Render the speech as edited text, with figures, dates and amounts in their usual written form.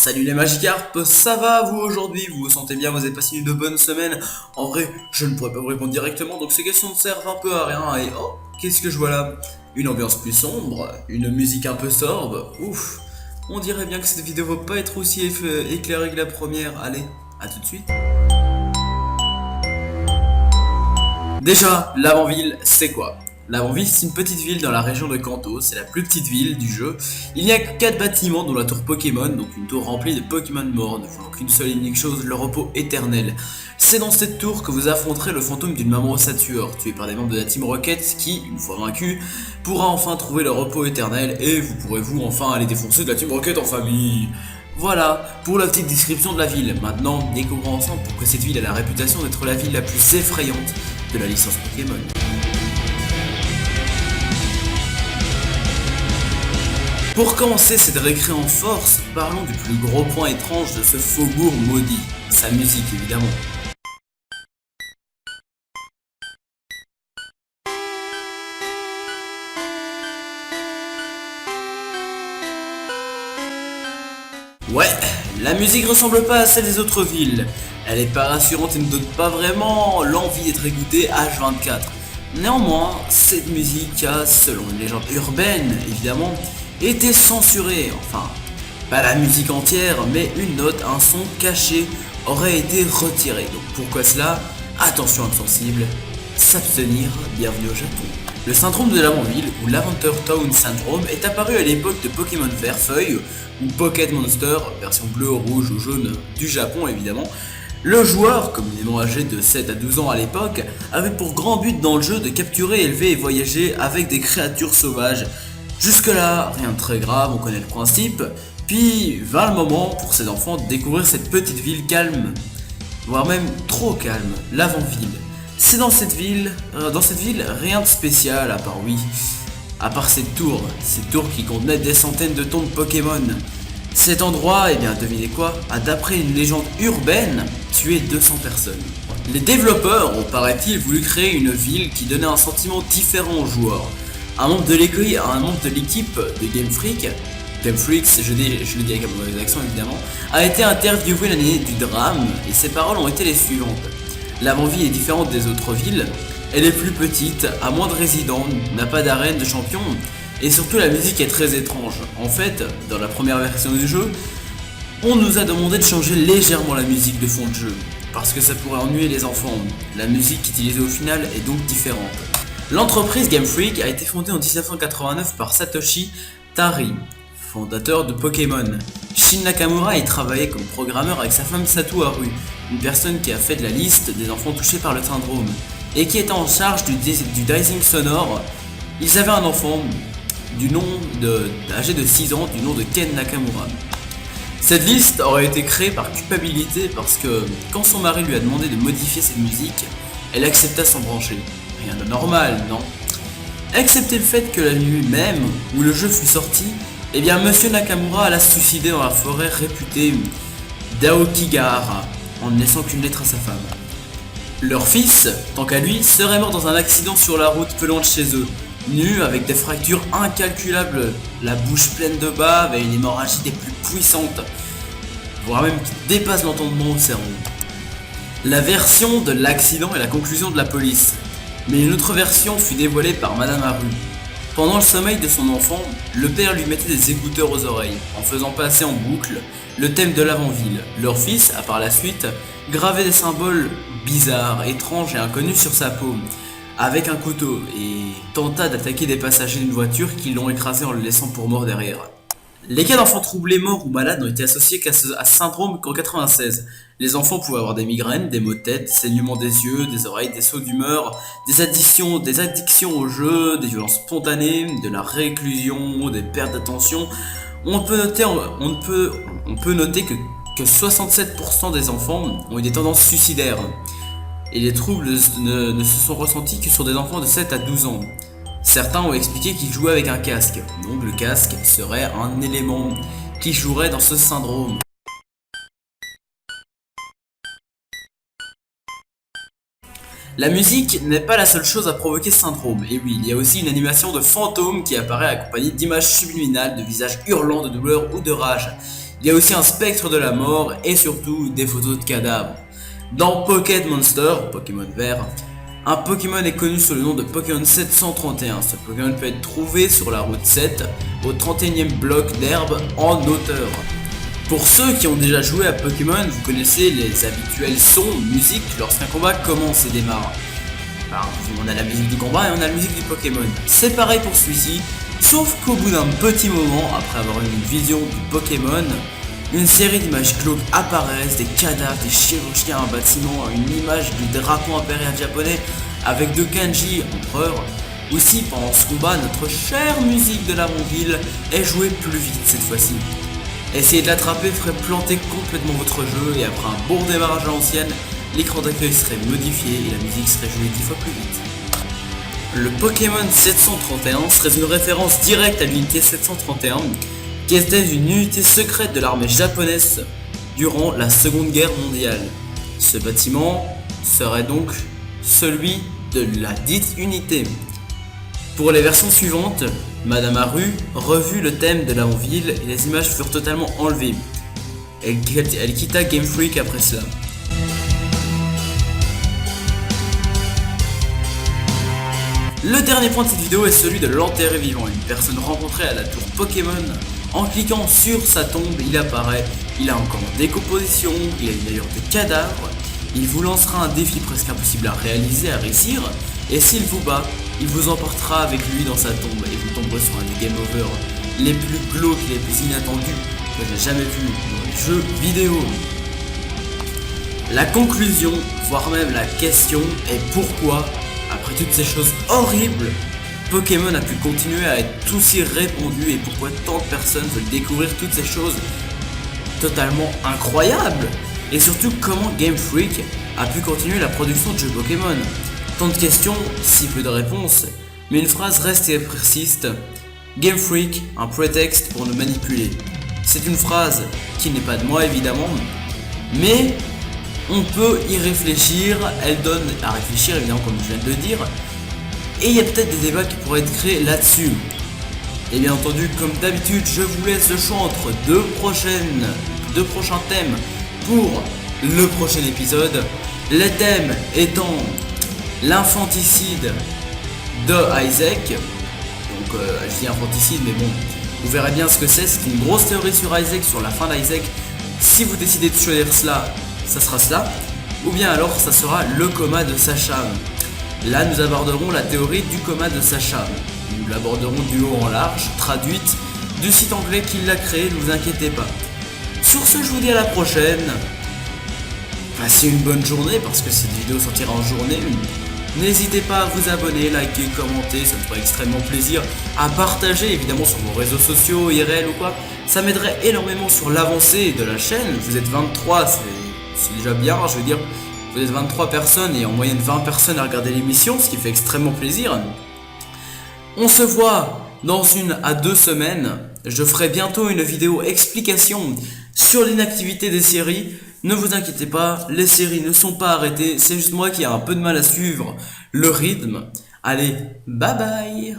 Salut les Magikarp, ça va vous aujourd'hui? Vous vous sentez bien? Vous avez passé une bonne semaine? En vrai, je ne pourrais pas vous répondre directement, donc ces questions ne servent un peu à rien. Et oh, qu'est-ce que je vois là? Une ambiance plus sombre, une musique un peu sorbe. Ouf, on dirait bien que cette vidéo va pas être aussi éclairée que la première. Allez, à tout de suite. Déjà, Lavanville, c'est quoi? Lavanville, c'est une petite ville dans la région de Kanto, c'est la plus petite ville du jeu. Il n'y a que 4 bâtiments dont la tour Pokémon, donc une tour remplie de Pokémon morts, ne voulant qu'une seule et unique chose, le repos éternel. C'est dans cette tour que vous affronterez le fantôme d'une maman ossature, tué par des membres de la Team Rocket qui, une fois vaincu, pourra enfin trouver le repos éternel et vous pourrez enfin aller défoncer de la Team Rocket en famille. Voilà pour la petite description de la ville. Maintenant, découvrons ensemble pourquoi cette ville a la réputation d'être la ville la plus effrayante de la licence Pokémon. Pour commencer cette récré en force, parlons du plus gros point étrange de ce faubourg maudit, sa musique évidemment. Ouais, la musique ressemble pas à celle des autres villes. Elle est pas rassurante et ne donne pas vraiment l'envie d'être écoutée H24. Néanmoins, cette musique a, selon une légende urbaine évidemment, été censurée. Enfin, pas la musique entière, mais une note, un son caché aurait été retiré. Donc pourquoi cela? Attention insensible, s'abstenir, bienvenue au Japon. Le syndrome de Lavanville, ou Lavender Town Syndrome, est apparu à l'époque de Pokémon Vert Feuille, ou Pocket Monster, version bleu, rouge ou jaune du Japon évidemment. Le joueur, communément âgé de 7 à 12 ans à l'époque, avait pour grand but dans le jeu de capturer, élever et voyager avec des créatures sauvages. Jusque là, rien de très grave, on connaît le principe, puis vint le moment pour ces enfants de découvrir cette petite ville calme, voire même trop calme, Lavanville. C'est dans cette ville, rien de spécial à part cette tour qui contenait des centaines de tombes Pokémon. Cet endroit, devinez quoi, a d'après une légende urbaine, tué 200 personnes. Les développeurs ont, paraît-il, voulu créer une ville qui donnait un sentiment différent aux joueurs. Un membre de l'équipe de Game Freak, je le dis avec un mauvais accent évidemment, a été interviewé l'année du drame et ses paroles ont été les suivantes. Lavanville est différente des autres villes, elle est plus petite, a moins de résidents, n'a pas d'arène de champions, et surtout la musique est très étrange. En fait, dans la première version du jeu, on nous a demandé de changer légèrement la musique de fond de jeu, parce que ça pourrait ennuyer les enfants. La musique utilisée au final est donc différente. L'entreprise Game Freak a été fondée en 1989 par Satoshi Tari, fondateur de Pokémon. Shin Nakamura y travaillait comme programmeur avec sa femme Satu Haru, une personne qui a fait de la liste des enfants touchés par le syndrome, et qui était en charge du dicing sonore. Ils avaient un enfant âgé de 6 ans du nom de Ken Nakamura. Cette liste aurait été créée par culpabilité parce que quand son mari lui a demandé de modifier cette musique, elle accepta sans brancher. Rien de normal, non? Excepté le fait que la nuit même où le jeu fut sorti, Monsieur Nakamura alla se suicider dans la forêt réputée d'Aokigahara, en ne laissant qu'une lettre à sa femme. Leur fils, tant qu'à lui, serait mort dans un accident sur la route peu loin de chez eux, nu avec des fractures incalculables, la bouche pleine de bave et une hémorragie des plus puissantes, voire même qui dépasse l'entendement au cerveau. La version de l'accident est la conclusion de la police, mais une autre version fut dévoilée par Madame Haru. Pendant le sommeil de son enfant, le père lui mettait des écouteurs aux oreilles, en faisant passer en boucle le thème de Lavanville. Leur fils a par la suite gravé des symboles bizarres, étranges et inconnus sur sa peau, avec un couteau, et tenta d'attaquer des passagers d'une voiture qui l'ont écrasé en le laissant pour mort derrière. Les cas d'enfants troublés, morts ou malades n'ont été associés qu'à ce syndrome qu'en 96. Les enfants pouvaient avoir des migraines, des maux de tête, saignements des yeux, des oreilles, des sauts d'humeur, des addictions au jeu, des violences spontanées, de la réclusion, des pertes d'attention. On peut noter que 67% des enfants ont eu des tendances suicidaires. Et les troubles ne se sont ressentis que sur des enfants de 7 à 12 ans. Certains ont expliqué qu'ils jouaient avec un casque, donc le casque serait un élément qui jouerait dans ce syndrome. La musique n'est pas la seule chose à provoquer ce syndrome, et oui, il y a aussi une animation de fantôme qui apparaît accompagnée d'images subliminales de visages hurlants de douleur ou de rage. Il y a aussi un spectre de la mort et surtout des photos de cadavres. Dans Pocket Monster, Pokémon vert, un Pokémon est connu sous le nom de Pokémon 731. Ce Pokémon peut être trouvé sur la route 7 au 31e bloc d'herbe en hauteur. Pour ceux qui ont déjà joué à Pokémon, vous connaissez les habituels sons, musique lorsqu'un combat commence et démarre. Alors, on a la musique du combat et on a la musique du Pokémon. C'est pareil pour celui-ci, sauf qu'au bout d'un petit moment, après avoir eu une vision du Pokémon, une série d'images glauques apparaissent, des cadavres, des chirurgiens, un bâtiment, une image du drapeau impérial japonais avec deux kanji, empereur. Aussi, pendant ce combat, notre chère musique de l'Avonville est jouée plus vite cette fois-ci. Essayer de l'attraper ferait planter complètement votre jeu et après un bon démarrage à l'ancienne, l'écran d'accueil serait modifié et la musique serait jouée 10 fois plus vite. Le Pokémon 731 serait une référence directe à l'unité 731 qui était une unité secrète de l'armée japonaise durant la Seconde Guerre mondiale. Ce bâtiment serait donc celui de la dite unité. Pour les versions suivantes, Madame Haru revut le thème de l'Avonville et les images furent totalement enlevées. Elle quitta Game Freak après cela. Le dernier point de cette vidéo est celui de l'enterré vivant, une personne rencontrée à la tour Pokémon. En cliquant sur sa tombe, il apparaît, il a encore en décomposition, il a d'ailleurs des cadavres. Il vous lancera un défi presque impossible à réaliser, à réussir, et s'il vous bat, il vous emportera avec lui dans sa tombe et vous tomberez sur un des game over les plus glauques et les plus inattendus que j'ai jamais vu dans les jeux vidéo. La conclusion, voire même la question est pourquoi, après toutes ces choses horribles, Pokémon a pu continuer à être aussi répandu et pourquoi tant de personnes veulent découvrir toutes ces choses totalement incroyables. Et surtout comment Game Freak a pu continuer la production de jeux Pokémon. Tant de questions, si peu de réponses, mais une phrase reste et persiste. Game Freak, un prétexte pour nous manipuler. C'est une phrase qui n'est pas de moi évidemment, mais on peut y réfléchir, elle donne à réfléchir évidemment comme je viens de le dire, et il y a peut-être des débats qui pourraient être créés là-dessus. Et bien entendu, comme d'habitude, je vous laisse le choix entre deux prochains thèmes pour le prochain épisode. Les thèmes étant l'infanticide de Isaac. Donc je dis infanticide mais bon, vous verrez bien ce que c'est une grosse théorie sur Isaac, sur la fin d'Isaac. Si vous décidez de choisir cela, ça sera cela. Ou bien alors ça sera le coma de Sacha. Là nous aborderons la théorie du coma de Sacha. Nous l'aborderons du haut en large, traduite du site anglais qui l'a créé, ne vous inquiétez pas. Sur ce, je vous dis à la prochaine. Passez une bonne journée parce que cette vidéo sortira en journée. N'hésitez pas à vous abonner, liker, commenter, ça me ferait extrêmement plaisir. À partager évidemment sur vos réseaux sociaux, IRL ou quoi. Ça m'aiderait énormément sur l'avancée de la chaîne. Vous êtes 23, c'est déjà bien, je veux dire. Vous êtes 23 personnes et en moyenne 20 personnes à regarder l'émission, ce qui fait extrêmement plaisir. On se voit dans 1 à 2 semaines. Je ferai bientôt une vidéo explication sur l'inactivité des séries. Ne vous inquiétez pas, les séries ne sont pas arrêtées, c'est juste moi qui ai un peu de mal à suivre le rythme. Allez, bye bye.